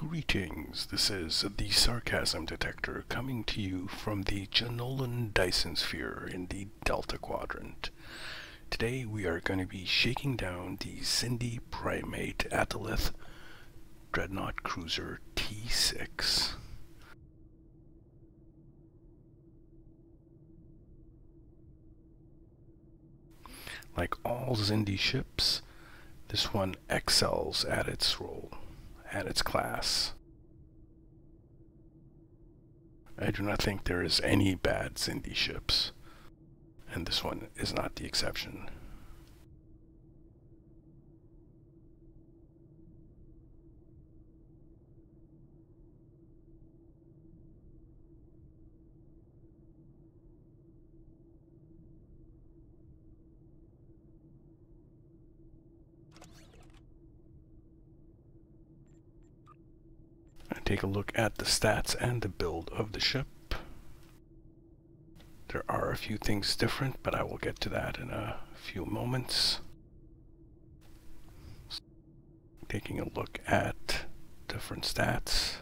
Greetings, this is the Sarcasm Detector coming to you from the Janolan Dyson Sphere in the Delta Quadrant. Today we are going to be shaking down the Xindi-Primate Ateleth Dreadnought Cruiser T6. Like all Xindi ships, this one excels at its role and its class. I do not think there is any bad Xindi ships, and this one is not the exception. Take a look at the stats and the build of the ship. There are a few things different, but I will get to that in a few moments. Taking a look at different stats.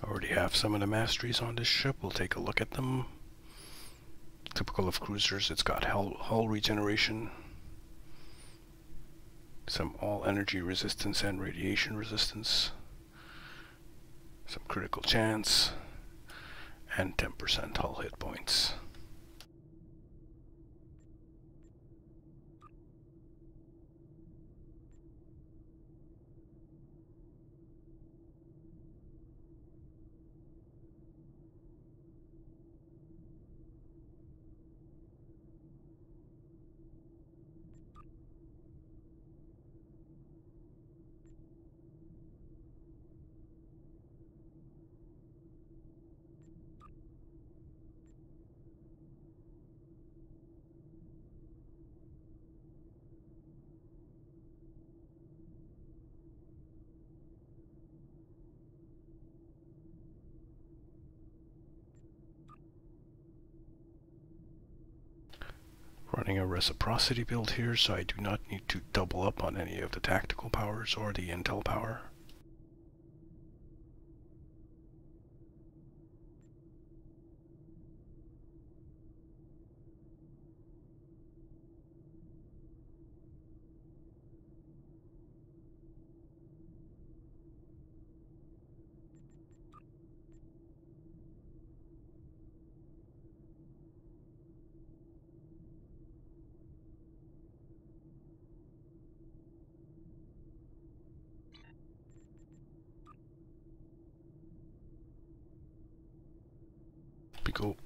I already have some of the masteries on this ship. We'll take a look at them. Typical of cruisers, it's got hull regeneration, some all energy resistance and radiation resistance, some critical chance, and 10% hull hit points. Running a reciprocity build here, so I do not need to double up on any of the tactical powers or the intel power.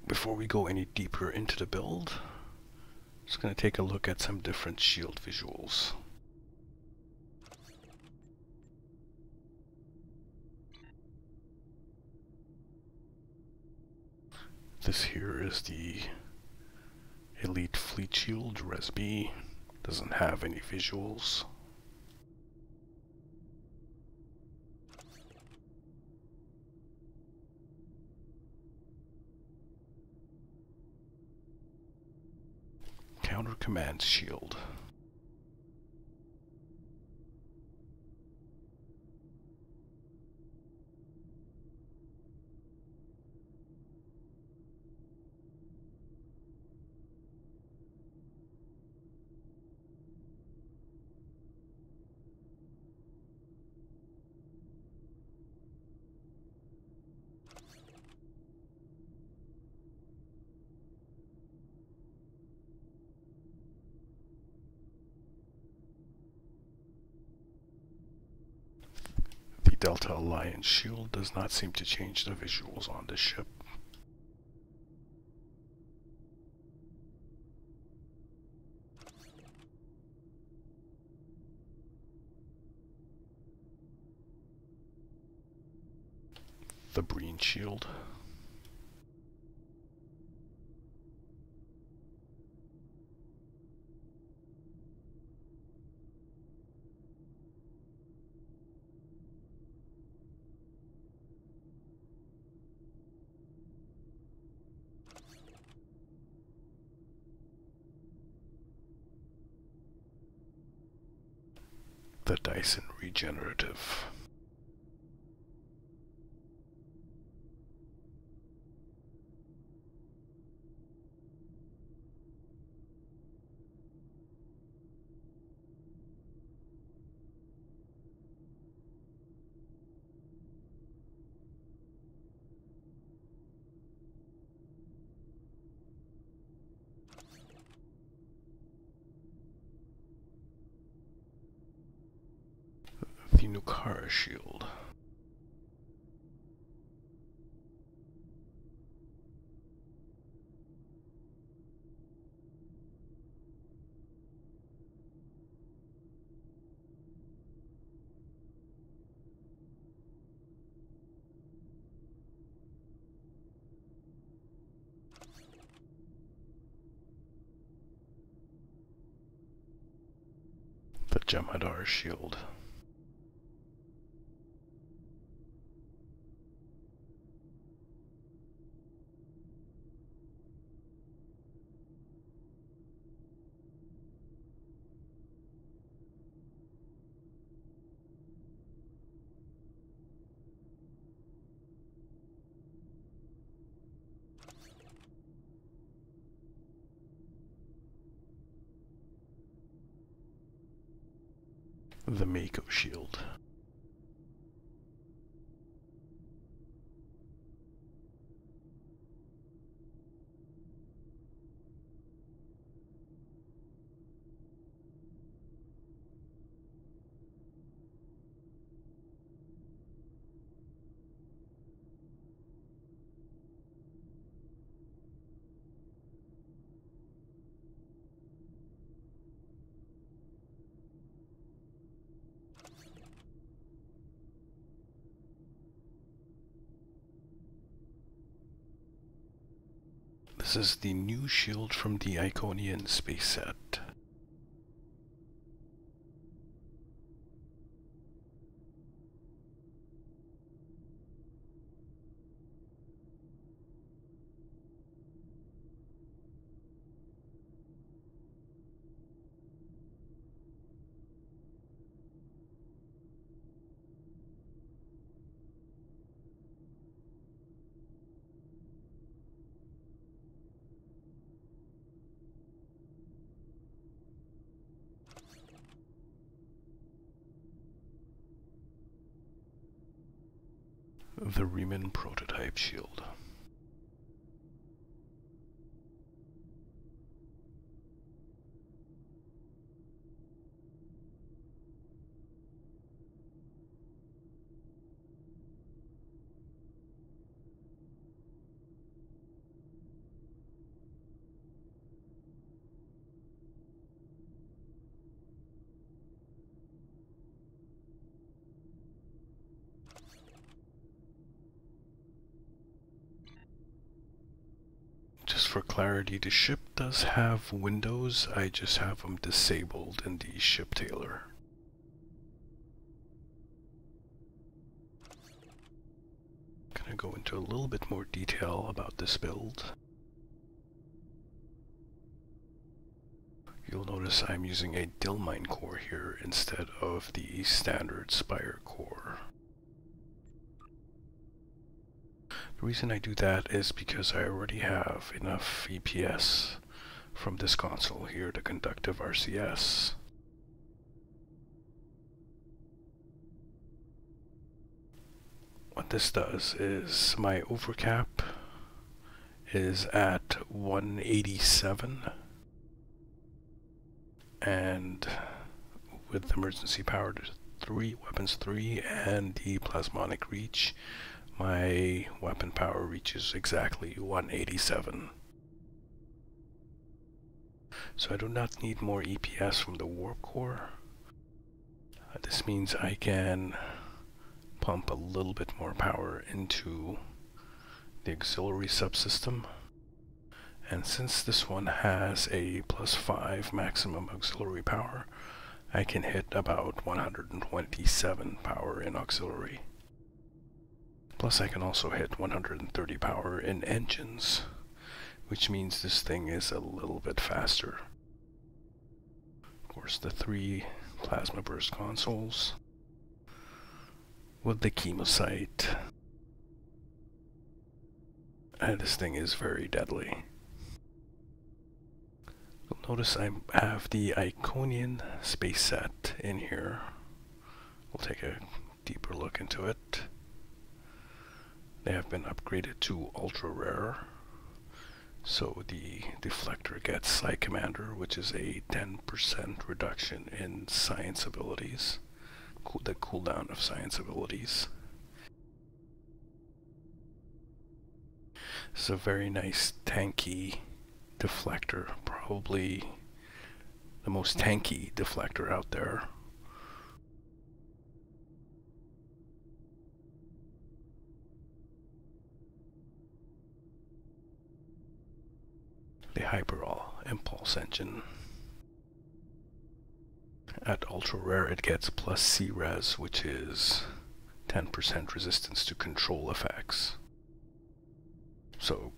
Before we go any deeper into the build, I'm just going to take a look at some different shield visuals. This here is the Elite Fleet Shield, Res B. Doesn't have any visuals. Counter Command Shield. Delta Alliance shield does not seem to change the visuals on this ship. the Breen shield. The Dyson Regenerative. The Nukara shield. The Jem'Hadar shield. The Mako shield. This is the new shield from the Iconian space set. The Riemann prototype shield. Just for clarity, the ship does have windows, I just have them disabled in the ship tailor. Gonna go into a little bit more detail about this build. You'll notice I'm using a Dillmine core here instead of the standard Spire core. The reason I do that is because I already have enough EPS from this console here to conduct RCS. What this does is my overcap is at 187, and with emergency power to 3, weapons 3, and the plasmonic reach, my weapon power reaches exactly 187. So I do not need more EPS from the warp core. This means I can pump a little bit more power into the auxiliary subsystem. And since this one has a +5 maximum auxiliary power, I can hit about 127 power in auxiliary. Plus I can also hit 130 power in engines, which means this thing is a little bit faster. Of course, the 3 plasma burst consoles with the chemosite. And this thing is very deadly. You'll notice I have the Iconian space set in here. We'll take a deeper look into it. They have been upgraded to ultra rare. So the deflector gets Psi Commander, which is a 10% reduction in science abilities. The cooldown of science abilities. It's a very nice tanky deflector, probably the most tanky deflector out there. The Hyper Impulse engine. At ultra rare it gets plus C-Res, which is 10% resistance to control effects. So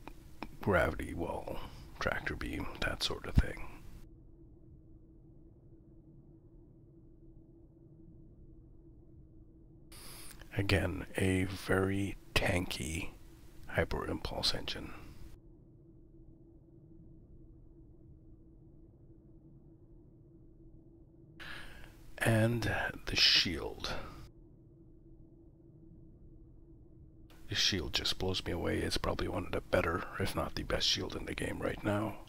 gravity well, tractor beam, that sort of thing. Again, a very tanky Hyper Impulse engine. And the shield. The shield just blows me away. It's probably one of the better, if not the best shield in the game right now.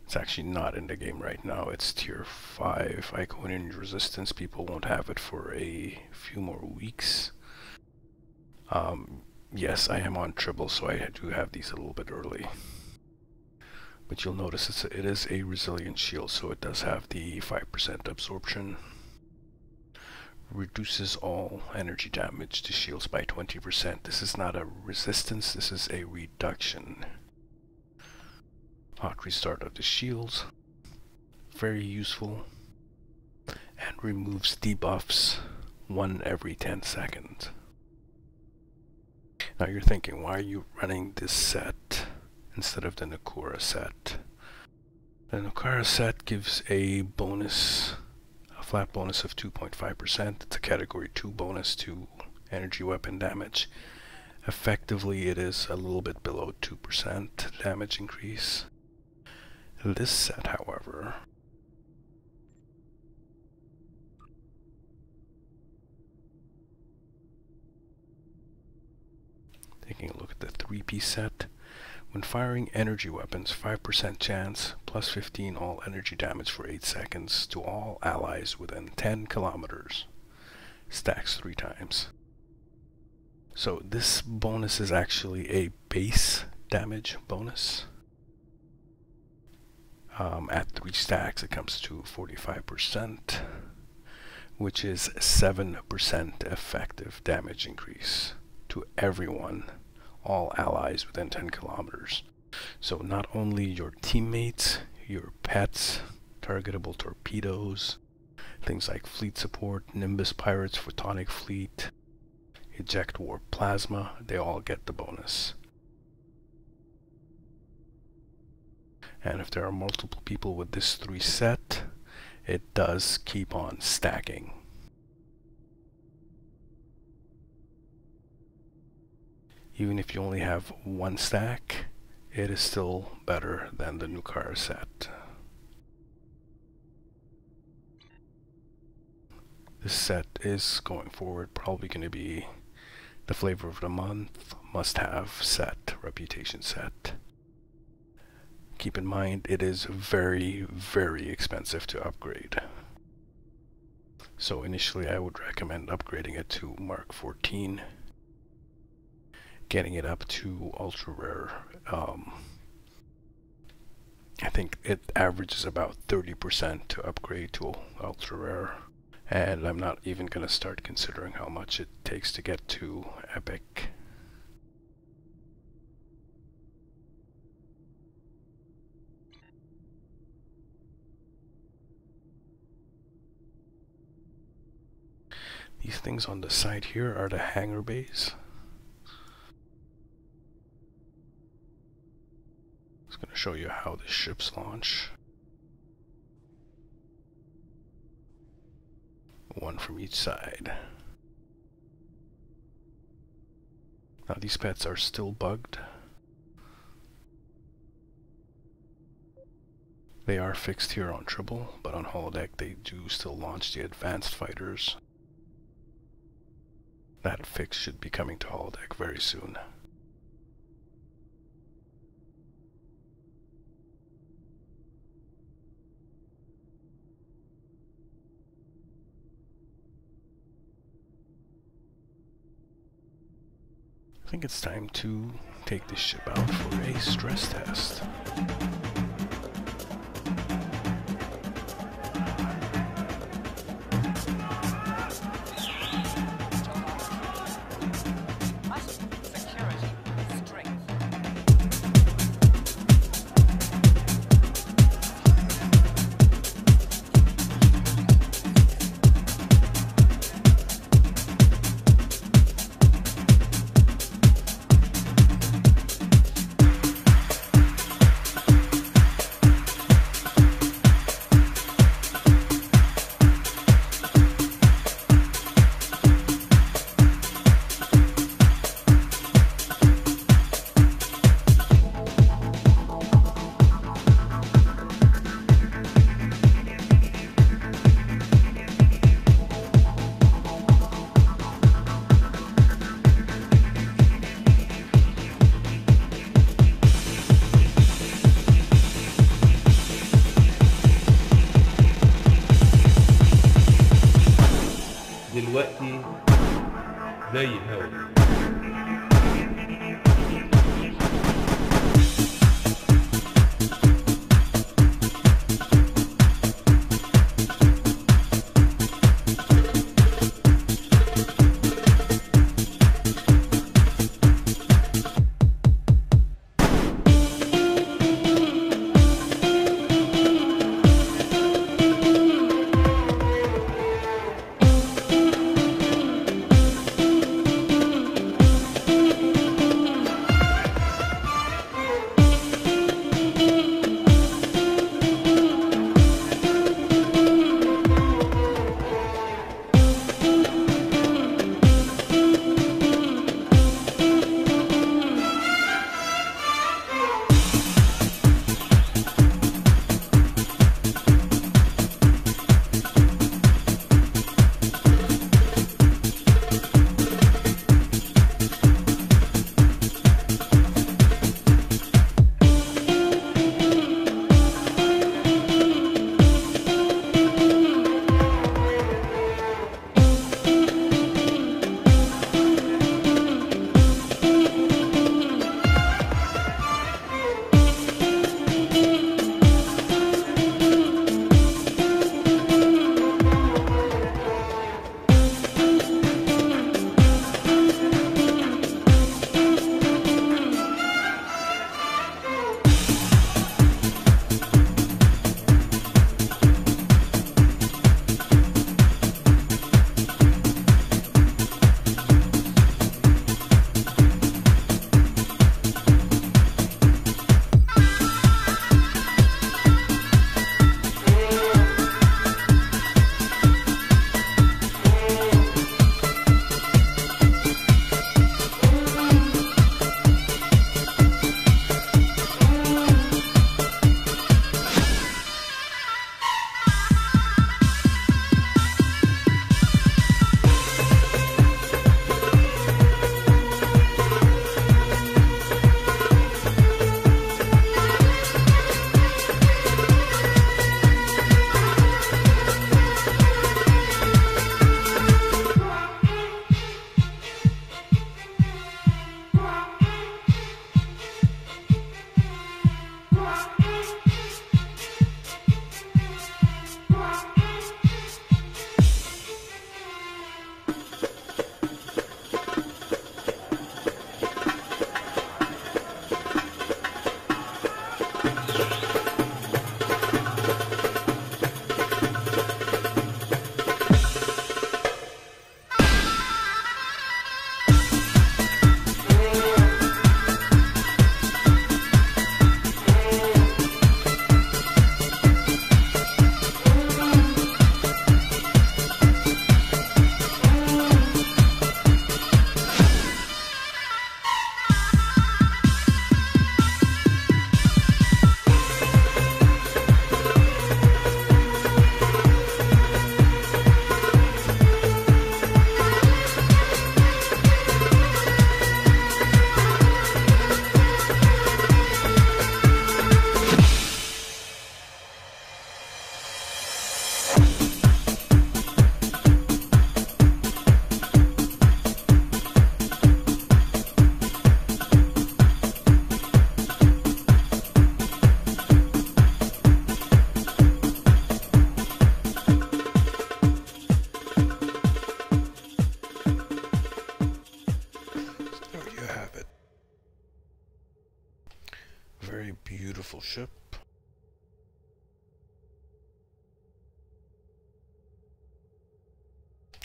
It's actually not in the game right now. It's tier 5 Iconian resistance. People won't have it for a few more weeks. Yes, I am on Tribble, so I do have these a little bit early. But you'll notice it is a resilient shield, so it does have the 5% absorption. Reduces all energy damage to shields by 20%. This is not a resistance, this is a reduction. Hot restart of the shields. Very useful. And removes debuffs 1 every 10 seconds. Now you're thinking, why are you running this set instead of the Nakura set? The Nakura set gives a bonus, a flat bonus of 2.5%. It's a category 2 bonus to energy weapon damage. Effectively, it is a little bit below 2% damage increase. This set, however, taking a look at the 3-piece set, when firing energy weapons, 5% chance, plus 15 all energy damage for 8 seconds to all allies within 10 kilometers. Stacks 3 times. So this bonus is actually a base damage bonus. At 3 stacks it comes to 45%, which is 7% effective damage increase to everyone, all allies within 10 kilometers. So not only your teammates, your pets, targetable torpedoes, things like fleet support, Nimbus pirates, photonic fleet, eject warp plasma, they all get the bonus. And if there are multiple people with this 3 set, it does keep on stacking. Even if you only have 1 stack, it is still better than the Nakura set. This set is, going forward, probably going to be the flavor of the month, must-have set, reputation set. Keep in mind, it is very, very expensive to upgrade. So initially I would recommend upgrading it to Mark 14. Getting it up to ultra rare. I think it averages about 30% to upgrade to ultra rare. And I'm not even going to start considering how much it takes to get to Epic. These things on the side here are the hangar bays. It's going to show you how the ships launch. One from each side. Now these pets are still bugged. They are fixed here on Tribble, but on holodeck they do still launch the advanced fighters. That fix should be coming to holodeck very soon. I think it's time to take this ship out for a stress test. دلوقتي زي الهوا.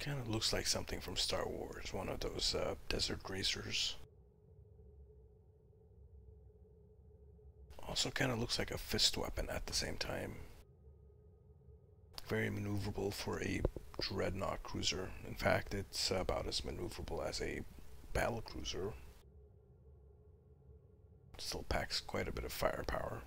Kind of looks like something from Star Wars, one of those desert racers. Also kind of looks like a fist weapon at the same time. Very maneuverable for a Dreadnought cruiser. In fact, it's about as maneuverable as a battle cruiser. Still packs quite a bit of firepower.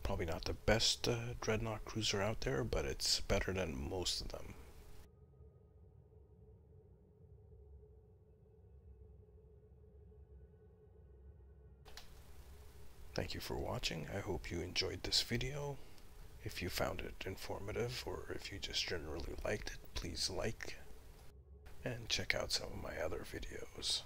Probably not the best Dreadnought cruiser out there, but it's better than most of them. Thank you for watching. I hope you enjoyed this video. If you found it informative, or if you just generally liked it, please like and check out some of my other videos.